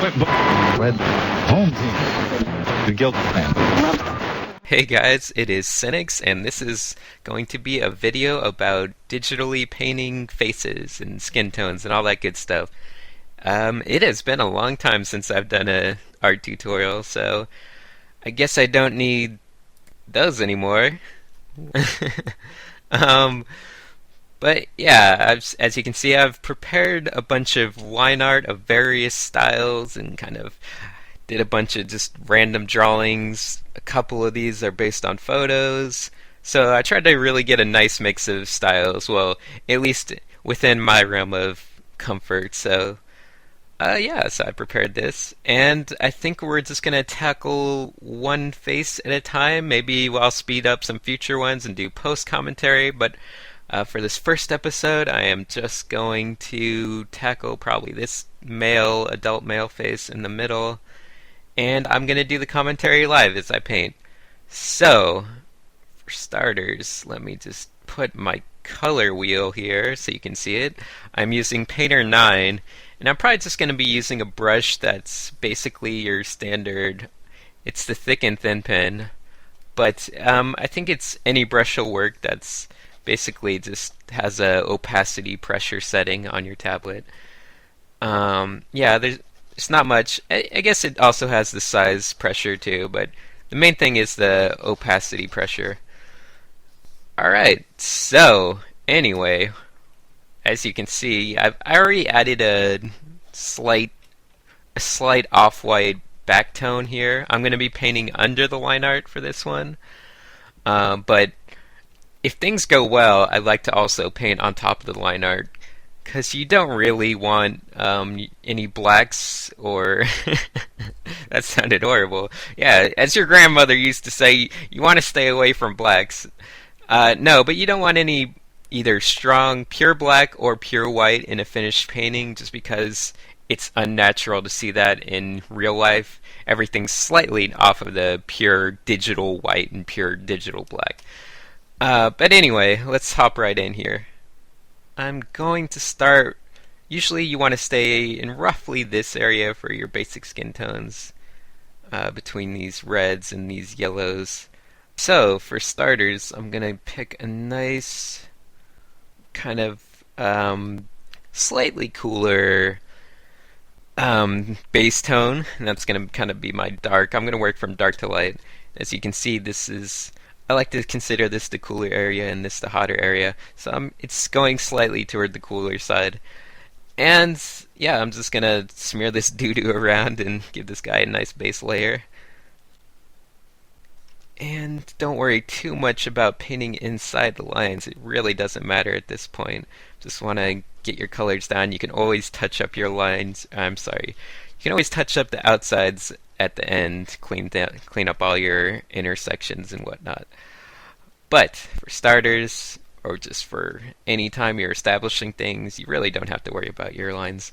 Home team. The guild plan. Hey guys, it is Sinix, and this is going to be a video about digitally painting faces and skin tones and all that good stuff. It has been a long time since I've done a art tutorial, so I guess I don't need those anymore. But yeah, as you can see, I've prepared a bunch of line art of various styles and kind of did a bunch of just random drawings. A couple of these are based on photos. So I tried to really get a nice mix of styles, well, at least within my realm of comfort. So yeah, so I prepared this, and I think we're just gonna tackle one face at a time. Maybe I'll speed up some future ones and do post commentary, but for this first episode, I am just going to tackle probably this adult male face in the middle, and I'm going to do the commentary live as I paint. So, for starters, let me just put my color wheel here so you can see it. I'm using Painter 9, and I'm probably just going to be using a brush that's basically your standard, it's the thick and thin pen, but I think it's any brush will work that's basically just has a opacity pressure setting on your tablet. Yeah, there's not much. I guess it also has the size pressure too, but the main thing is the opacity pressure. Alright, so anyway, as you can see, I already added a slight off-white backtone here. I'm going to be painting under the line art for this one, but if things go well, I'd like to also paint on top of the line art, because you don't really want any blacks or... That sounded horrible. Yeah, as your grandmother used to say, you want to stay away from blacks. No, but you don't want any either strong pure black or pure white in a finished painting, just because it's unnatural to see that in real life. Everything's slightly off of the pure digital white and pure digital black. But anyway, let's hop right in here. I'm going to start, usually you want to stay in roughly this area for your basic skin tones, between these reds and these yellows. So, for starters, I'm going to pick a nice, kind of, slightly cooler, base tone, and that's going to kind of be my dark. I'm going to work from dark to light. As you can see, I like to consider this the cooler area and this the hotter area, so it's going slightly toward the cooler side. And yeah, I'm just gonna smear this doo-doo around and give this guy a nice base layer. And don't worry too much about painting inside the lines. It really doesn't matter at this point. Just want to get your colors down. You can always touch up your lines. You can always touch up the outsides at the end, clean up all your intersections and whatnot. But for starters, or just for any time you're establishing things, you really don't have to worry about your lines.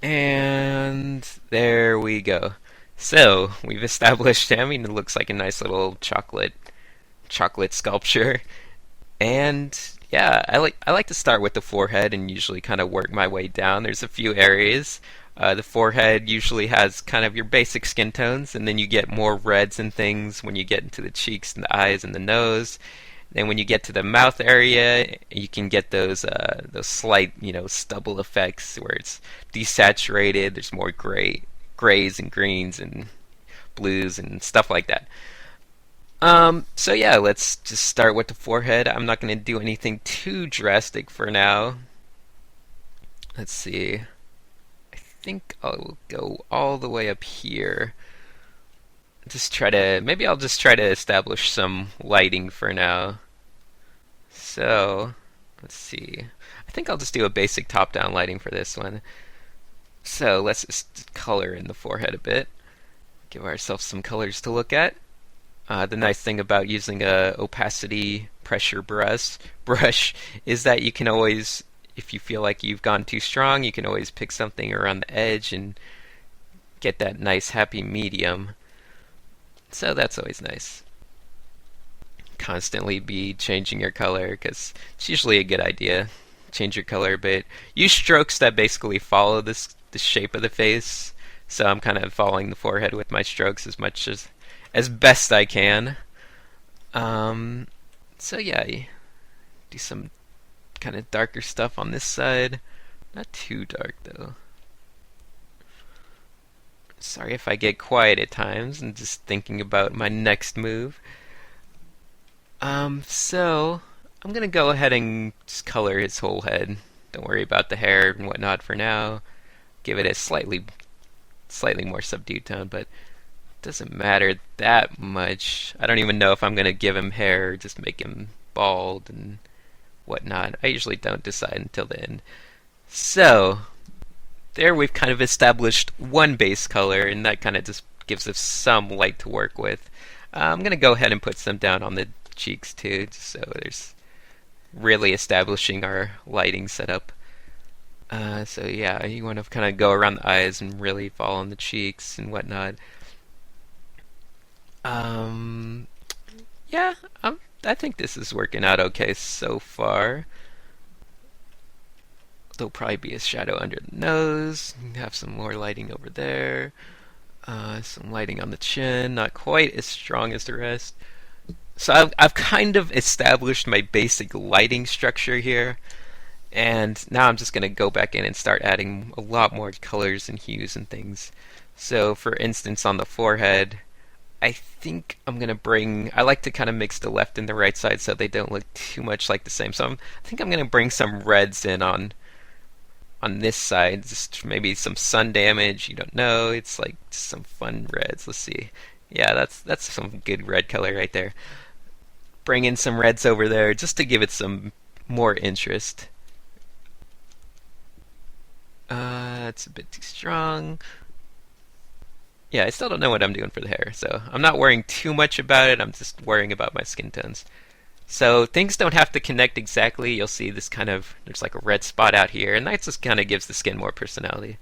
And there we go. So we've established him. It looks like a nice little chocolate sculpture. And yeah, I like to start with the forehead and usually kind of work my way down. There's a few areas. The forehead usually has kind of your basic skin tones, and then you get more reds and things when you get into the cheeks and the eyes and the nose. Then when you get to the mouth area, you can get those slight, stubble effects where it's desaturated. There's more grays and greens and blues and stuff like that. So yeah, let's just start with the forehead. I'm not going to do anything too drastic for now. Let's see. I think I'll go all the way up here. Maybe I'll just try to establish some lighting for now. So, let's see. I think I'll just do a basic top-down lighting for this one. So, let's just color in the forehead a bit. Give ourselves some colors to look at. The nice thing about using a opacity pressure brush is that you can always, if you feel like you've gone too strong, you can always pick something around the edge and get that nice happy medium. So that's always nice. Constantly be changing your color, because it's usually a good idea. Change your color a bit. Use strokes that basically follow the shape of the face. So I'm kind of following the forehead with my strokes as best I can. Um, so yeah, do some kind of darker stuff on this side. Not too dark though. Sorry if I get quiet at times and just thinking about my next move. So I'm gonna go ahead and just color his whole head. Don't worry about the hair and whatnot for now. Give it a slightly more subdued tone, but it doesn't matter that much. I don't even know if I'm gonna give him hair or just make him bald and whatnot. I usually don't decide until the end. So there we've kind of established one base color, and that kind of just gives us some light to work with. I'm going to go ahead and put some down on the cheeks too, just so there's really establishing our lighting setup. So yeah, you want to kind of go around the eyes and really fall on the cheeks and whatnot. Yeah, I think this is working out okay so far. There'll probably be a shadow under the nose. Have some more lighting over there. Some lighting on the chin. Not quite as strong as the rest. So I've kind of established my basic lighting structure here. And now I'm just going to go back in and start adding a lot more colors and hues and things. So for instance on the forehead, I think I'm going to I like to kind of mix the left and the right side so they don't look too much like the same. So I think I'm going to bring some reds in on this side, just maybe some sun damage, you don't know, it's like some fun reds. Let's see. Yeah, that's some good red color right there. Bring in some reds over there just to give it some more interest. It's a bit too strong. Yeah, I still don't know what I'm doing for the hair, so I'm not worrying too much about it, I'm just worrying about my skin tones. So things don't have to connect exactly. You'll see this kind of, there's like a red spot out here, and that just kind of gives the skin more personality.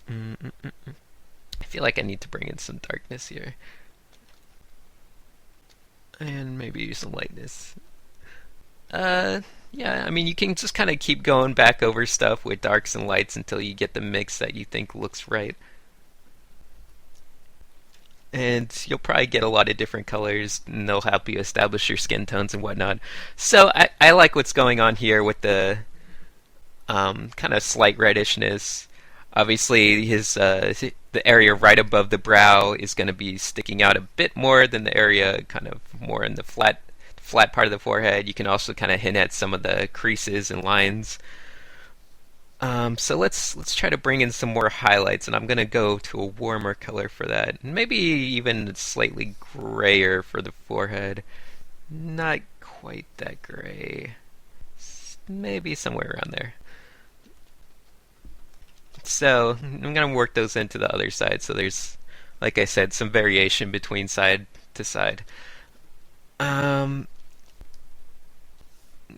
I feel like I need to bring in some darkness here. And maybe some lightness. Yeah, I mean, you can just kind of keep going back over stuff with darks and lights until you get the mix that you think looks right. And you'll probably get a lot of different colors, and they'll help you establish your skin tones and whatnot. So I like what's going on here with the kind of slight reddishness. Obviously, the area right above the brow is going to be sticking out a bit more than the area kind of more in the flat part of the forehead. You can also kind of hint at some of the creases and lines. So let's try to bring in some more highlights, and I'm gonna go to a warmer color for that. Maybe even slightly grayer for the forehead. Not quite that gray. Maybe somewhere around there. So I'm gonna work those into the other side, so there's, like I said, some variation between side to side.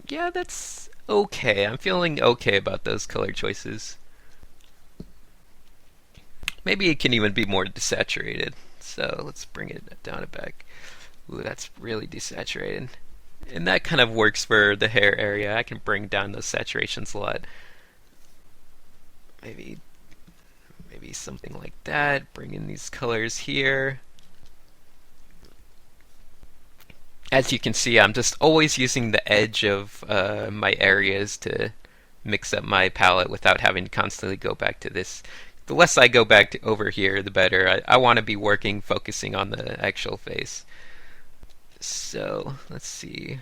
Yeah, that's okay. I'm feeling okay about those color choices. Maybe it can even be more desaturated. So let's bring it down a back. Ooh, that's really desaturated. And that kind of works for the hair area. I can bring down those saturations a lot. Maybe something like that. Bring in these colors here. As you can see, I'm just always using the edge of my areas to mix up my palette without having to constantly go back to this. The less I go back to over here, the better. I want to be focusing on the actual face. So, let's see.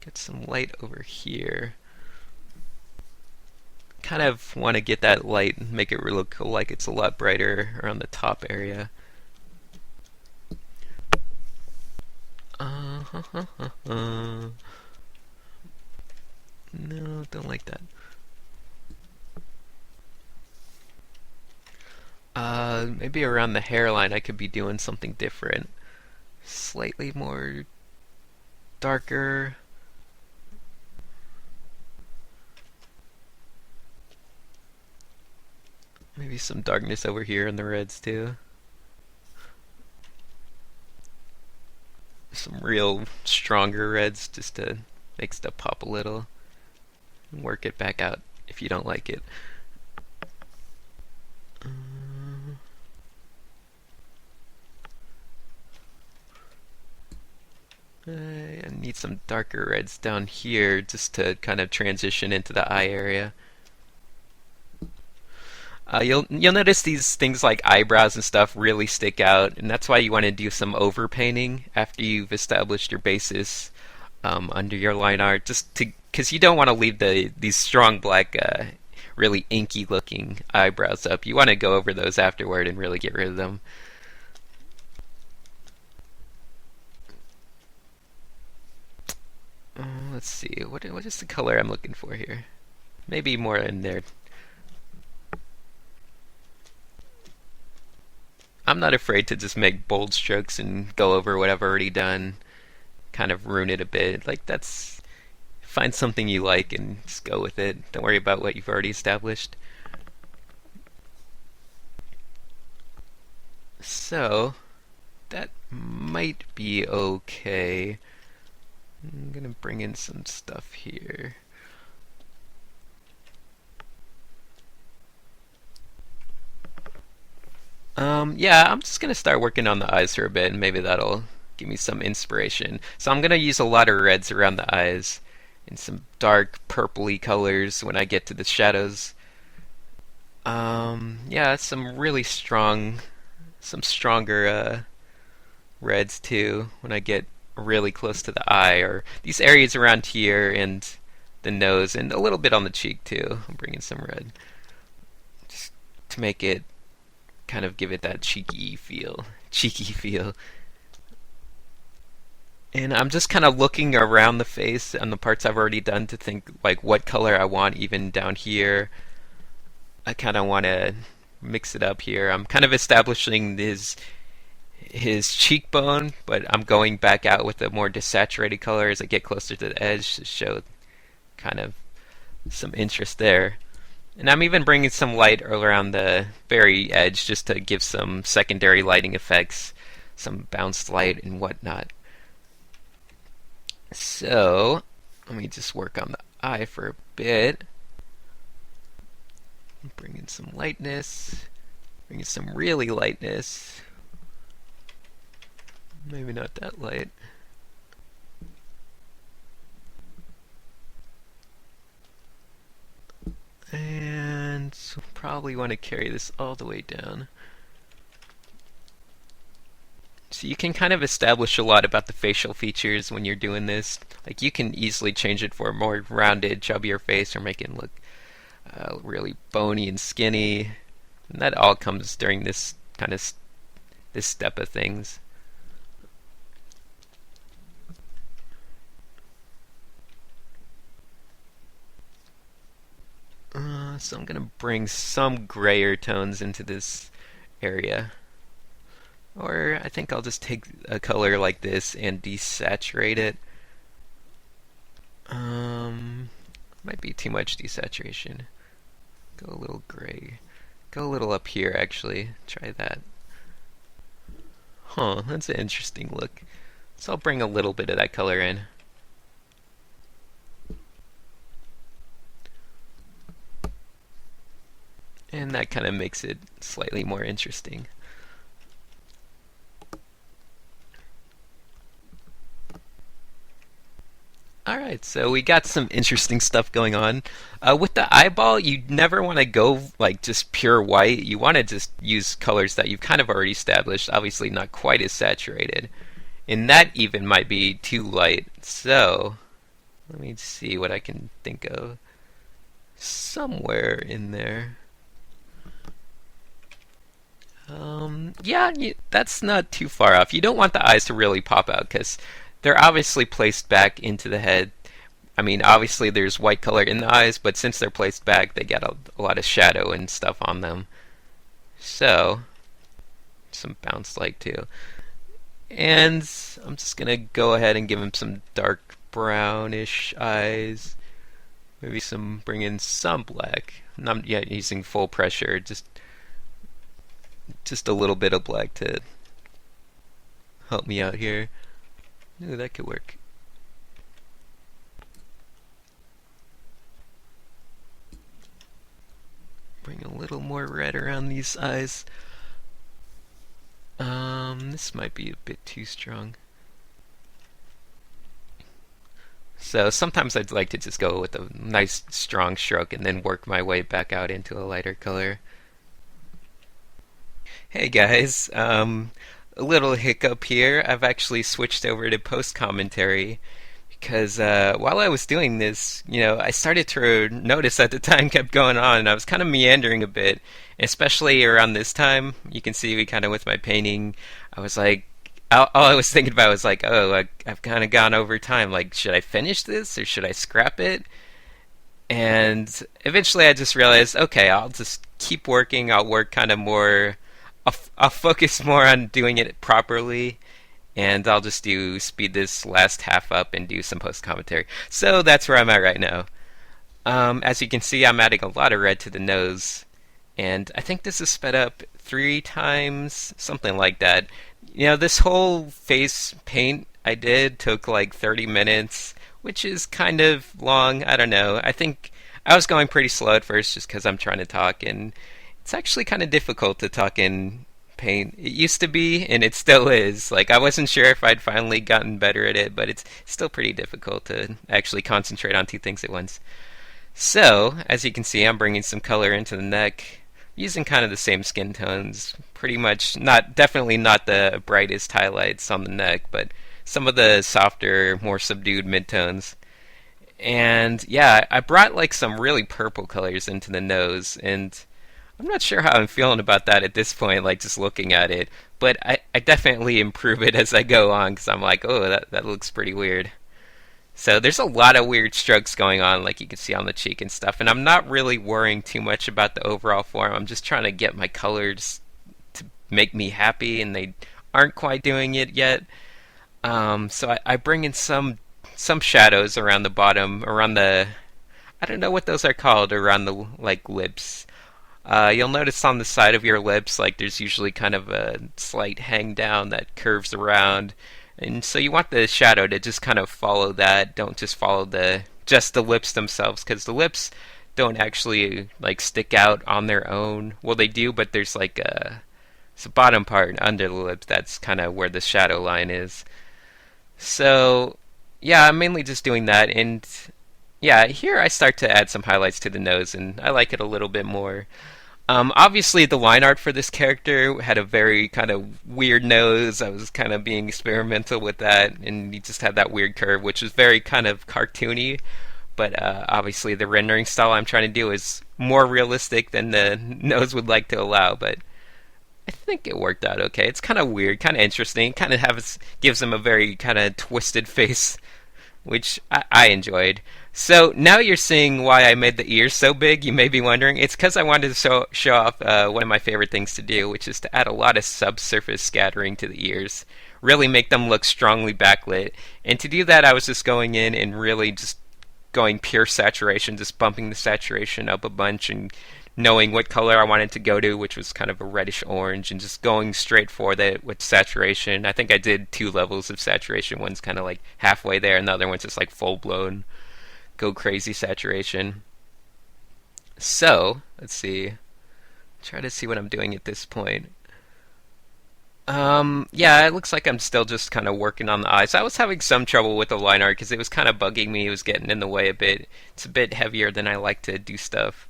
Get some light over here. Kind of want to get that light and make it look like it's a lot brighter around the top area. No, don't like that. Maybe around the hairline I could be doing something different. Slightly more darker. Maybe some darkness over here in the reds too. Some real stronger reds just to make stuff pop a little. And work it back out if you don't like it. I need some darker reds down here just to kind of transition into the eye area. You'll notice these things like eyebrows and stuff really stick out, and that's why you want to do some overpainting after you've established your basis under your line art, just to because you don't want to leave these strong black, really inky looking eyebrows up. You want to go over those afterward and really get rid of them. Let's see, what is the color I'm looking for here? Maybe more in there. I'm not afraid to just make bold strokes and go over what I've already done, kind of ruin it a bit. Like that's find something you like and just go with it. Don't worry about what you've already established. So that might be okay. I'm gonna bring in some stuff here. Yeah, I'm just gonna start working on the eyes for a bit, and maybe that'll give me some inspiration. So I'm gonna use a lot of reds around the eyes, and some dark purpley colors when I get to the shadows. Yeah, some really strong, some stronger reds too when I get really close to the eye, or these areas around here and the nose, and a little bit on the cheek too. I'm bringing some red just to make it kind of give it that cheeky feel. Cheeky feel. And I'm just kind of looking around the face on the parts I've already done to think like what color I want even down here. I kind of want to mix it up here. I'm kind of establishing his cheekbone, but I'm going back out with a more desaturated color as I get closer to the edge to show kind of some interest there. And I'm even bringing some light around the very edge just to give some secondary lighting effects, some bounced light and whatnot. So, let me just work on the eye for a bit. Bring in some lightness, bring in some really lightness. Maybe not that light. And so probably want to carry this all the way down. So you can kind of establish a lot about the facial features when you're doing this. Like you can easily change it for a more rounded, chubbier face, or make it look really bony and skinny. And that all comes during this kind of this step of things. So I'm going to bring some grayer tones into this area. Or I think I'll just take a color like this and desaturate it. Might be too much desaturation. Go a little gray. Go a little up here actually. Try that. Huh, that's an interesting look. So I'll bring a little bit of that color in. And that kind of makes it slightly more interesting. Alright, so we got some interesting stuff going on. With the eyeball, you never want to go like just pure white. You want to just use colors that you've kind of already established, obviously not quite as saturated. And that even might be too light. So, let me see what I can think of. Somewhere in there. Yeah, that's not too far off. You don't want the eyes to really pop out because they're obviously placed back into the head. I mean, obviously there's white color in the eyes, but since they're placed back, they get a lot of shadow and stuff on them. So, some bounce light too. And I'm just gonna go ahead and give him some dark brownish eyes. Maybe bring in some black. Not yet using full pressure, just a little bit of black to help me out here. Ooh, that could work. Bring a little more red around these eyes. This might be a bit too strong. So sometimes I'd like to just go with a nice strong stroke and then work my way back out into a lighter color. Hey guys, a little hiccup here. I've actually switched over to post commentary because while I was doing this, I started to notice that the time kept going on and I was kind of meandering a bit, especially around this time. You can see kind of with my painting, I was like, all I was thinking about was like, oh, I've kind of gone over time. Like, should I finish this or should I scrap it? And eventually I just realized, okay, I'll just keep working. I'll work kind of more, I'll focus more on doing it properly and I'll just speed this last half up and do some post commentary. So that's where I'm at right now. As you can see, I'm adding a lot of red to the nose, and I think this is sped up 3 times, something like that. This whole face paint I did took like 30 minutes, which is kind of long. I don't know. I think I was going pretty slow at first just because I'm trying to talk, and it's actually kind of difficult to talk in paint. It used to be, and it still is. Like, I wasn't sure if I'd finally gotten better at it, but it's still pretty difficult to actually concentrate on 2 things at once. So, as you can see, I'm bringing some color into the neck, using kind of the same skin tones. Pretty much, definitely not the brightest highlights on the neck, but some of the softer, more subdued midtones. And yeah, I brought like some really purple colors into the nose, and I'm not sure how I'm feeling about that at this point, like just looking at it, but I definitely improve it as I go on because I'm like, oh, that looks pretty weird. So there's a lot of weird strokes going on, like you can see on the cheek and stuff, and I'm not really worrying too much about the overall form. I'm just trying to get my colors to make me happy, and they aren't quite doing it yet. So I bring in some shadows around the bottom, around the, I don't know what those are called, around the like lips. You'll notice on the side of your lips, like there's usually kind of a slight hang down that curves around, and so you want the shadow to just kind of follow that. Don't just follow just the lips themselves, because the lips don't actually like stick out on their own. Well, they do, but there's like it's a bottom part under the lips that's kind of where the shadow line is. So yeah, I'm mainly just doing that, and yeah, here I start to add some highlights to the nose, and I like it a little bit more. Obviously, the line art for this character had a very kind of weird nose. I was kind of being experimental with that, and he just had that weird curve, which was very kind of cartoony. But obviously, the rendering style I'm trying to do is more realistic than the nose would like to allow. But I think it worked out okay. It's kind of weird, kind of interesting. Kind of gives him a very kind of twisted face, which I enjoyed. So now you're seeing why I made the ears so big. You may be wondering. It's because I wanted to show off one of my favorite things to do, which is to add a lot of subsurface scattering to the ears. Really make them look strongly backlit. And to do that, I was just going in and really just going pure saturation, just bumping the saturation up a bunch and knowing what color I wanted to go to, which was kind of a reddish orange, and just going straight for that with saturation. I think I did 2 levels of saturation. One's kind of like halfway there, and the other one's just like full blown, go crazy saturation. So, let's see. Try to see what I'm doing at this point. Yeah, it looks like I'm still just kind of working on the eyes. I was having some trouble with the line art because it was kind of bugging me. It was getting in the way a bit. It's a bit heavier than I like to do stuff.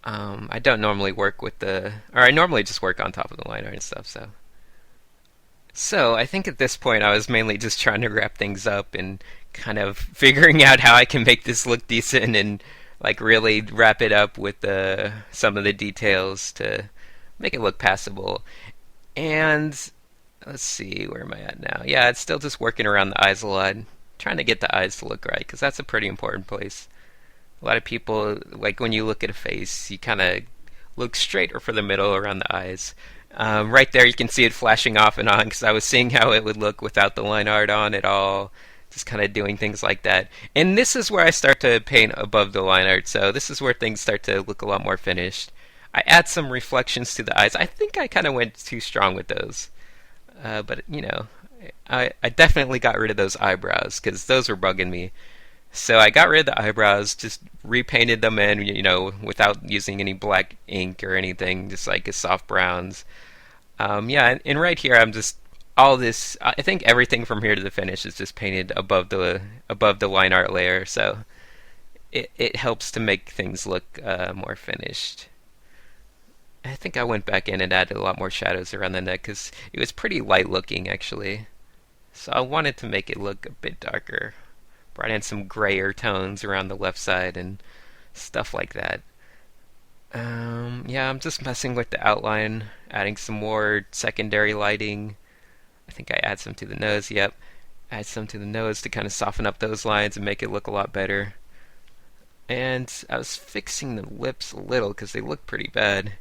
I don't normally work with I normally just work on top of the line art and stuff, So I think at this point I was mainly just trying to wrap things up and kind of figuring out how I can make this look decent and like really wrap it up with some of the details to make it look passable. And let's see, where am I at now? Yeah, it's still just working around the eyes a lot, trying to get the eyes to look right, because that's a pretty important place. A lot of people, like when you look at a face, you kind of look straight or for the middle around the eyes. Right there you can see it flashing off and on because I was seeing how it would look without the line art on at all. Just kind of doing things like that. And this is where I start to paint above the line art, so this is where things start to look a lot more finished. I add some reflections to the eyes. I think I kind of went too strong with those. But, I definitely got rid of those eyebrows because those were bugging me. So I got rid of the eyebrows, just repainted them in, without using any black ink or anything, just like a soft browns. Yeah, and right here I'm just all this, I think everything from here to the finish is just painted above the line art layer, so it helps to make things look more finished. I think I went back in and added a lot more shadows around the neck because it was pretty light looking actually. So I wanted to make it look a bit darker. Brought in some grayer tones around the left side and stuff like that. Yeah, I'm just messing with the outline, adding some more secondary lighting. I think I add some to the nose, yep. Add some to the nose to kind of soften up those lines and make it look a lot better. And I was fixing the lips a little because they look pretty bad.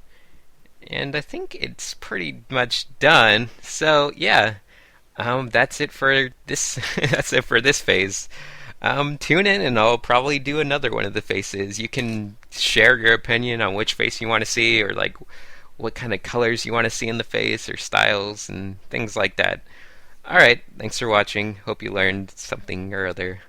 And I think it's pretty much done. So yeah, that's it for this. That's it for this phase. Tune in, and I'll probably do another one of the faces. You can share your opinion on which face you want to see, or like what kind of colors you want to see in the face, or styles and things like that. All right, thanks for watching. Hope you learned something or other.